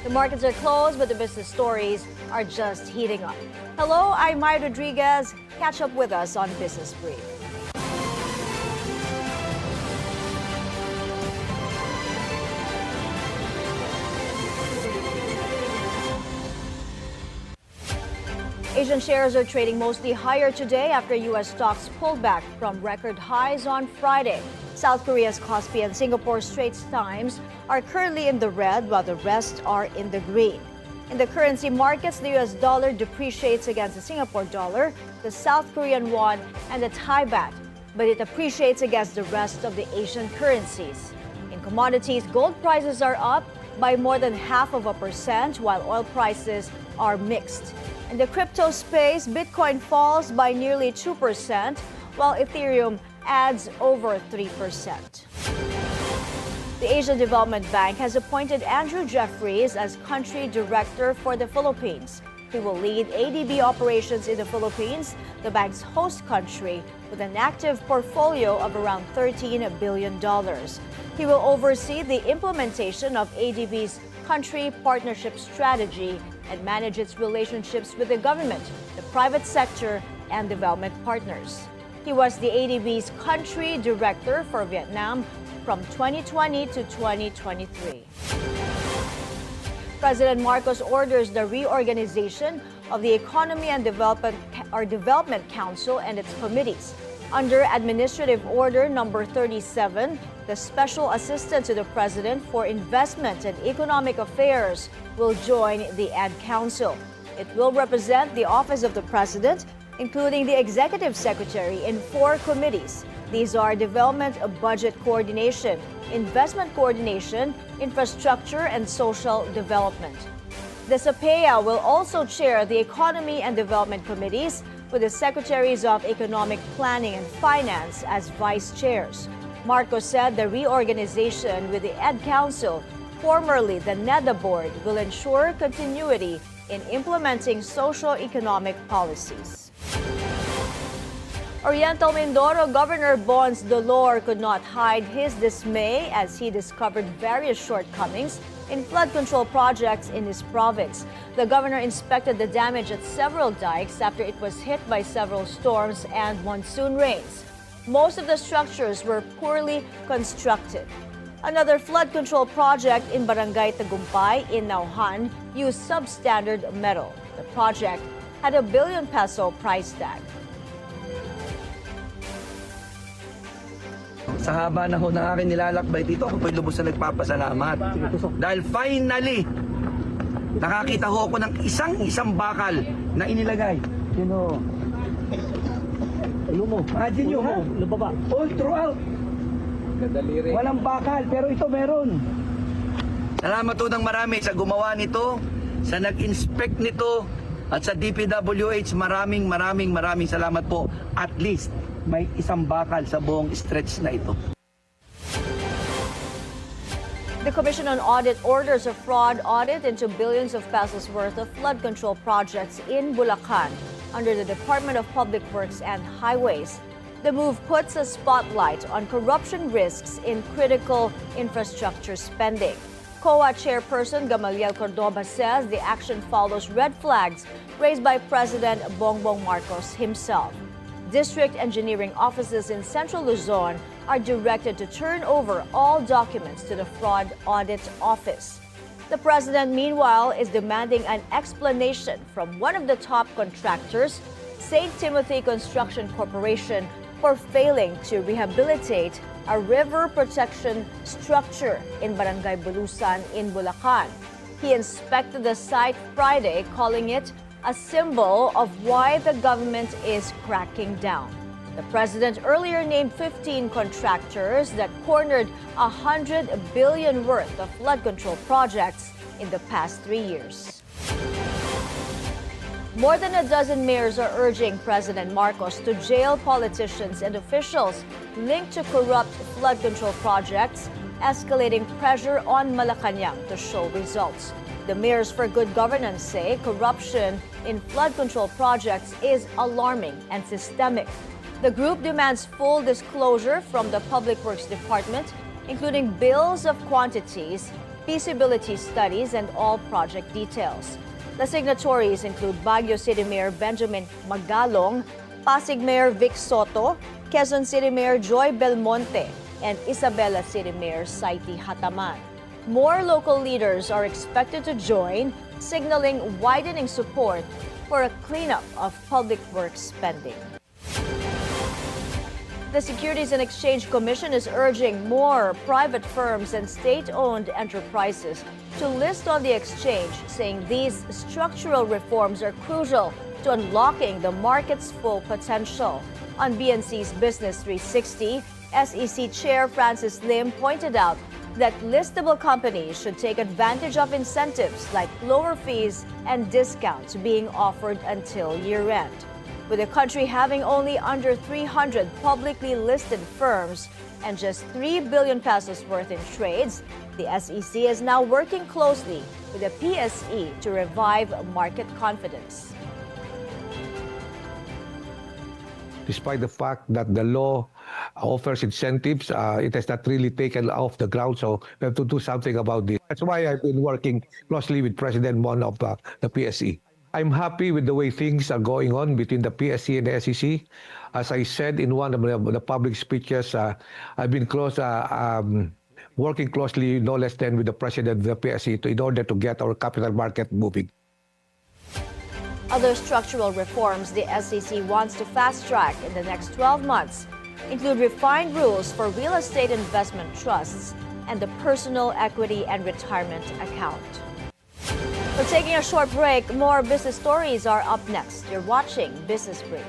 The markets are closed, but the business stories are just heating up. Hello, I'm Mai Rodriguez. Catch up with us on Business Brief. Asian shares are trading mostly higher today after U.S. stocks pulled back from record highs on Friday. South Korea's Kospi and Singapore's Straits Times are currently in the red, while the rest are in the green. In the currency markets, the U.S. dollar depreciates against the Singapore dollar, the South Korean won, and the Thai baht, but it appreciates against the rest of the Asian currencies. In commodities, gold prices are up by more than 0.5%, while oil prices are mixed. In the crypto space, Bitcoin falls by nearly 2%, while Ethereum adds over 3%. The Asian Development Bank has appointed Andrew Jeffries as country director for the Philippines. He will lead ADB operations in the Philippines, the bank's host country, with an active portfolio of around $13 billion. He will oversee the implementation of ADB's country partnership strategy and manage its relationships with the government, the private sector, and development partners. He was the ADB's country director for Vietnam from 2020 to 2023. President Marcos orders the reorganization of the Economy and Development Council and its committees. Under Administrative Order Number 37, the Special Assistant to the President for Investment and Economic Affairs will join the Ad Council. It will represent the Office of the President, including the Executive Secretary, in 4 committees. These are Development Budget Coordination, Investment Coordination, Infrastructure, and Social Development. The SAPEA will also chair the Economy and Development Committees, with the Secretaries of Economic Planning and Finance as vice chairs. Marcos said the reorganization with the Ed Council, formerly the NEDA Board, will ensure continuity in implementing socio-economic policies. Oriental Mindoro Governor Bons Dolor could not hide his dismay as he discovered various shortcomings in flood control projects in his province. The governor inspected the damage at several dikes after it was hit by several storms and monsoon rains. Most of the structures were poorly constructed. Another flood control project in Barangay Tagumpay in Nauhan used substandard metal. The project had a 1 billion peso price tag. Sa haba na ho ng aking nilalakbay dito, ako po'y lubos na nagpapasalamat. Dahil finally, nakakita ho ako ng isang bakal na inilagay. Yun o. Imagine nyo ha, all throughout. Walang bakal, pero ito meron. Salamat ho ng marami sa gumawa nito, sa nag-inspect nito, at sa DPWH, maraming salamat po. At least, may isang bakal sa buong stretch na ito. The Commission on Audit orders a fraud audit into billions of pesos worth of flood control projects in Bulacan under the Department of Public Works and Highways. The move puts a spotlight on corruption risks in critical infrastructure spending. COA Chairperson Gamaliel Cordoba says the action follows red flags raised by President Bongbong Marcos himself. District engineering offices in Central Luzon are directed to turn over all documents to the Fraud Audit Office. The president, meanwhile, is demanding an explanation from one of the top contractors, St. Timothy Construction Corporation, for failing to rehabilitate a river protection structure in Barangay Bulusan in Bulacan. He inspected the site Friday, calling it a symbol of why the government is cracking down. The president earlier named 15 contractors that cornered 100 billion worth of flood control projects in the past 3 years. More than a dozen mayors are urging President Marcos to jail politicians and officials linked to corrupt flood control projects, escalating pressure on Malacanang to show results. The Mayors for Good Governance say corruption in flood control projects is alarming and systemic. The group demands full disclosure from the Public Works Department, including bills of quantities feasibility studies, and all project details. The signatories include Baguio City Mayor Benjamin Magalong, Pasig Mayor Vic Soto, Quezon City Mayor Joy Belmonte, and Isabela City Mayor Saiti Hataman. More local leaders are expected to join, signaling widening support for a cleanup of public works spending. The Securities and Exchange Commission is urging more private firms and state-owned enterprises to list on the exchange, saying these structural reforms are crucial to unlocking the market's full potential. On BNC's Business 360, SEC Chair Francis Lim pointed out that listable companies should take advantage of incentives like lower fees and discounts being offered until year-end. With the country having only under 300 publicly listed firms and just 3 billion pesos worth in trades, the SEC is now working closely with the PSE to revive market confidence. Despite the fact that the law offers incentives, it has not really taken off the ground, so we have to do something about this. That's why I've been working closely with President Mon of the PSE. I'm happy with the way things are going on between the PSE and the SEC. As I said in one of the public speeches, I've been working closely, no less than with the President of the PSE in order to get our capital market moving. Other structural reforms the SEC wants to fast-track in the next 12 months include refined rules for real estate investment trusts and the personal equity and retirement account. We're taking a short break. More business stories are up next. You're watching Business Brief.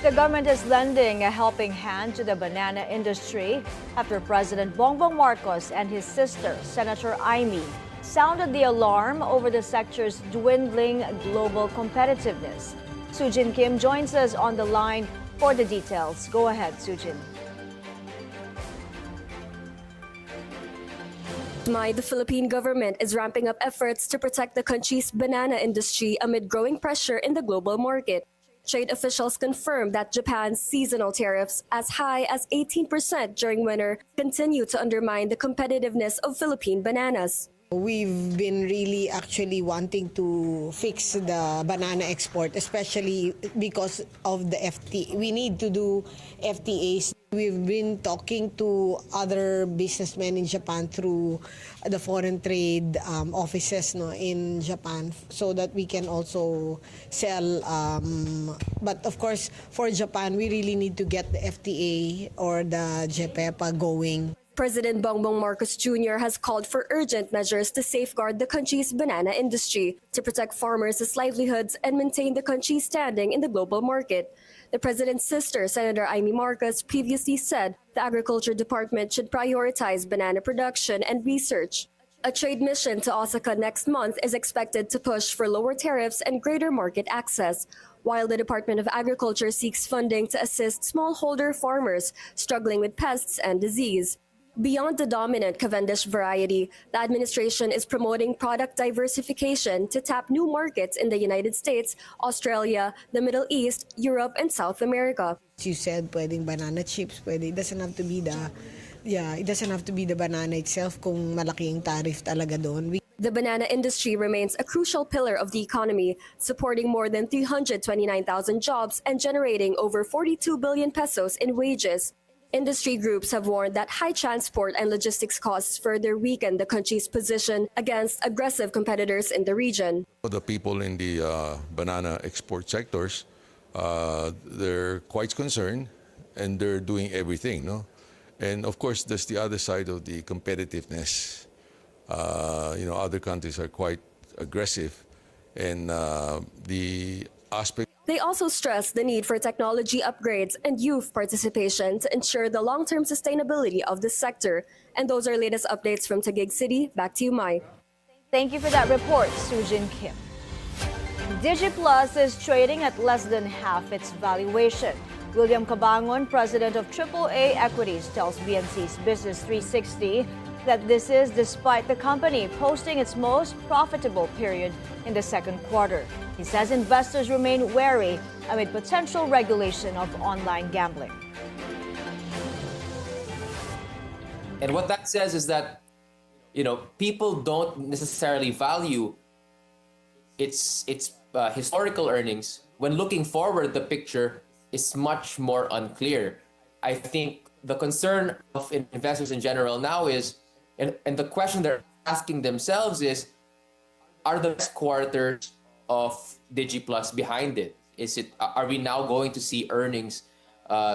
The government is lending a helping hand to the banana industry after President Bongbong Marcos and his sister, Senator Amy, sounded the alarm over the sector's dwindling global competitiveness. Sujin Kim joins us on the line for the details. Go ahead, Sujin. The Philippine government is ramping up efforts to protect the country's banana industry amid growing pressure in the global market. Trade officials confirmed that Japan's seasonal tariffs, as high as 18% during winter, continue to undermine the competitiveness of Philippine bananas. We've been really actually wanting to fix the banana export, especially because of the FTA. We need to do FTAs. We've been talking to other businessmen in Japan through the foreign trade offices in Japan so that we can also sell. But of course, for Japan, we really need to get the FTA or the JPEPA going. President Bongbong Marcos Jr. has called for urgent measures to safeguard the country's banana industry, to protect farmers' livelihoods and maintain the country's standing in the global market. The president's sister, Senator Amy Marcos, previously said the Agriculture Department should prioritize banana production and research. A trade mission to Osaka next month is expected to push for lower tariffs and greater market access, while the Department of Agriculture seeks funding to assist smallholder farmers struggling with pests and disease. Beyond the dominant Cavendish variety, the administration is promoting product diversification to tap new markets in the United States, Australia, the Middle East, Europe, and South America. You said pwedeng banana chips, pwede. It doesn't have to be the banana itself kung malaki ang tariff talaga doon. The banana industry remains a crucial pillar of the economy, supporting more than 329,000 jobs and generating over 42 billion pesos in wages. Industry groups have warned that high transport and logistics costs further weaken the country's position against aggressive competitors in the region. The people in the banana export sectors, they're quite concerned and they're doing everything, no? And of course, there's the other side of the competitiveness. Other countries are quite aggressive, and the aspect. They also stress the need for technology upgrades and youth participation to ensure the long-term sustainability of this sector. And those are latest updates from Taguig City. Back to you, Mai. Thank you for that report, Sujin Kim. DigiPlus is trading at less than half its valuation. William Cabangon, president of AAA Equities, tells BNC's Business 360 that this is despite the company posting its most profitable period in the second quarter. He says investors remain wary amid potential regulation of online gambling. And what that says is that, people don't necessarily value its historical earnings. When looking forward, the picture is much more unclear. I think the concern of investors in general now is, and the question they're asking themselves is, are the best quarters of DigiPlus behind it? Are we now going to see earnings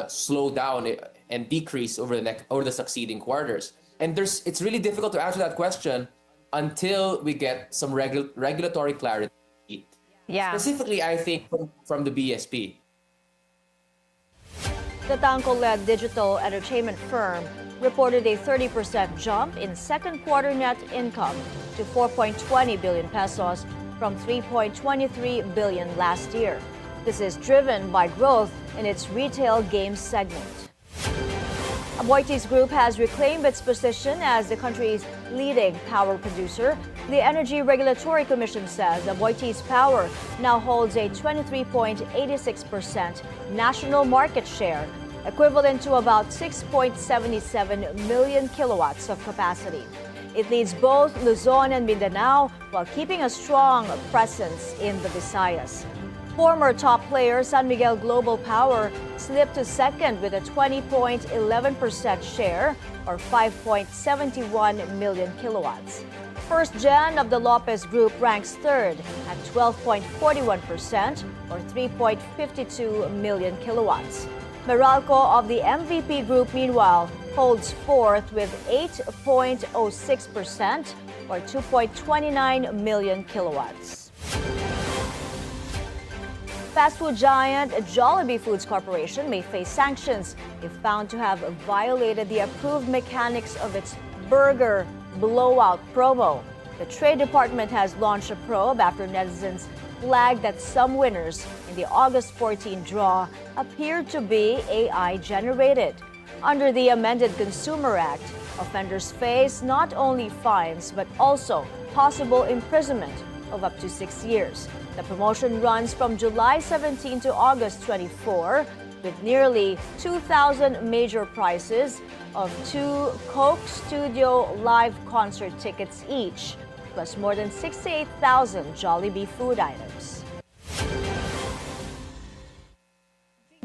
slow down and decrease over the succeeding quarters? And it's really difficult to answer that question until we get some regulatory clarity. Yeah. Specifically, I think from the BSP. The Tanco-led digital entertainment firm reported a 30% jump in second quarter net income to 4.20 billion pesos from 3.23 billion last year. This is driven by growth in its retail games segment. Aboitiz Group has reclaimed its position as the country's leading power producer. The Energy Regulatory Commission says Aboitiz Power now holds a 23.86% national market share, equivalent to about 6.77 million kilowatts of capacity. It leads both Luzon and Mindanao while keeping a strong presence in the Visayas. Former top player San Miguel Global Power slipped to second with a 20.11% share, or 5.71 million kilowatts. First Gen of the Lopez Group ranks third at 12.41%, or 3.52 million kilowatts. Meralco of the MVP Group, meanwhile, holds fourth with 8.06%, or 2.29 million kilowatts. Fast food giant Jollibee Foods Corporation may face sanctions if found to have violated the approved mechanics of its burger blowout promo. The Trade Department has launched a probe after netizens flagged that some winners in the August 14 draw appeared to be AI generated. Under the amended Consumer Act, offenders face not only fines but also possible imprisonment of up to 6 years. The promotion runs from July 17 to August 24, with nearly 2,000 major prizes of 2 Coke Studio live concert tickets each, plus more than 68,000 Jollibee food items.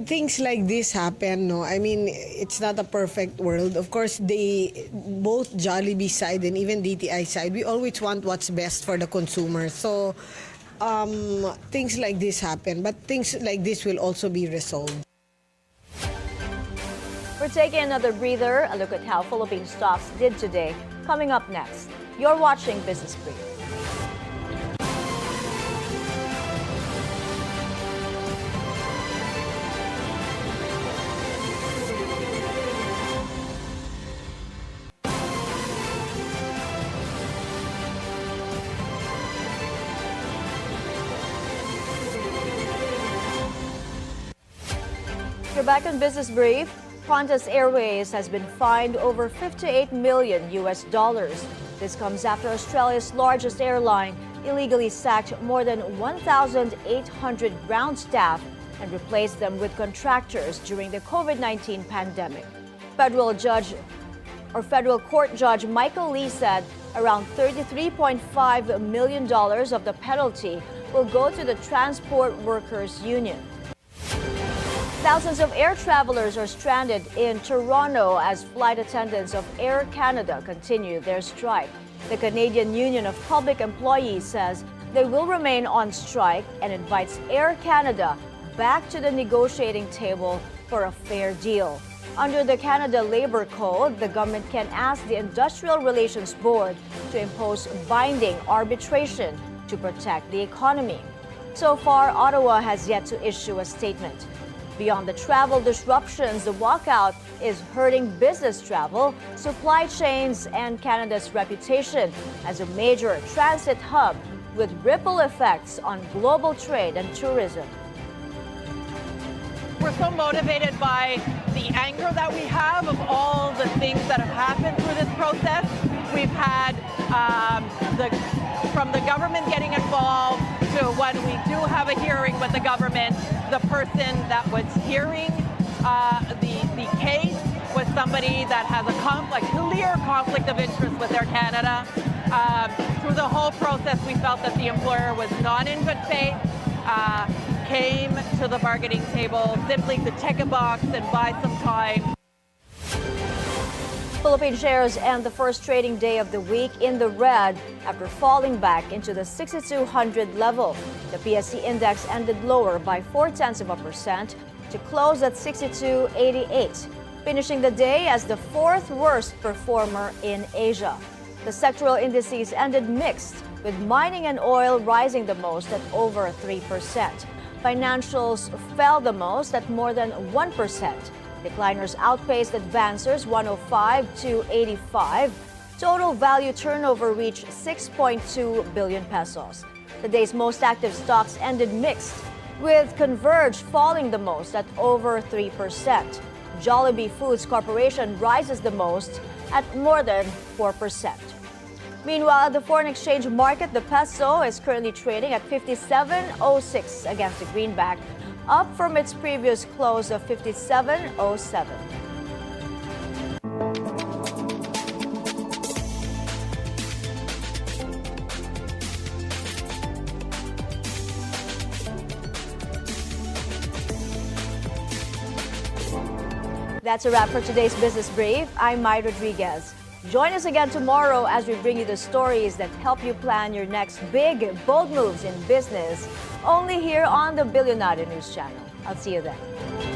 Things like this happen, no? I mean, it's not a perfect world. Of course, both Jollibee side and even DTI side, we always want what's best for the consumer. So, things like this happen, but things like this will also be resolved. We're taking another breather, a look at how Philippine stocks did today. Coming up next, you're watching Business Brief. You're back on Business Brief. Qantas Airways has been fined over $58 million. This comes after Australia's largest airline illegally sacked more than 1,800 ground staff and replaced them with contractors during the COVID-19 pandemic. Federal Court Judge Michael Lee said around $33.5 million of the penalty will go to the Transport Workers Union. Thousands of air travelers are stranded in Toronto as flight attendants of Air Canada continue their strike. The Canadian Union of Public Employees says they will remain on strike and invites Air Canada back to the negotiating table for a fair deal. Under the Canada Labor Code, the government can ask the Industrial Relations Board to impose binding arbitration to protect the economy. So far, Ottawa has yet to issue a statement. Beyond the travel disruptions, the walkout is hurting business travel, supply chains, and Canada's reputation as a major transit hub with ripple effects on global trade and tourism. we're so motivated by the anger that we have of all the things that have happened through this process. We've had from the government getting involved to when we do have a hearing with the government, the person that was hearing the case was somebody that has a clear conflict of interest with Air Canada. Through the whole process, we felt that the employer was not in good faith, came to the bargaining table simply to check a box and buy some time. Philippine shares end the first trading day of the week in the red after falling back into the 6,200 level. The PSE index ended lower by 0.4% to close at 6288, finishing the day as the fourth worst performer in Asia. The sectoral indices ended mixed, with mining and oil rising the most at over 3%. Financials fell the most at more than 1%. Decliners outpaced advancers 105 to 85. Total value turnover reached 6.2 billion pesos. The day's most active stocks ended mixed, with Converge falling the most at over 3%. Jollibee Foods Corporation rises the most at more than 4%. Meanwhile, at the foreign exchange market, the peso is currently trading at 57.06 against the greenback, up from its previous close of 57.07. That's a wrap for today's Business Brief. I'm Mai Rodriguez. Join us again tomorrow as we bring you the stories that help you plan your next big, bold moves in business, only here on the Bilyonaryo News Channel. I'll see you then.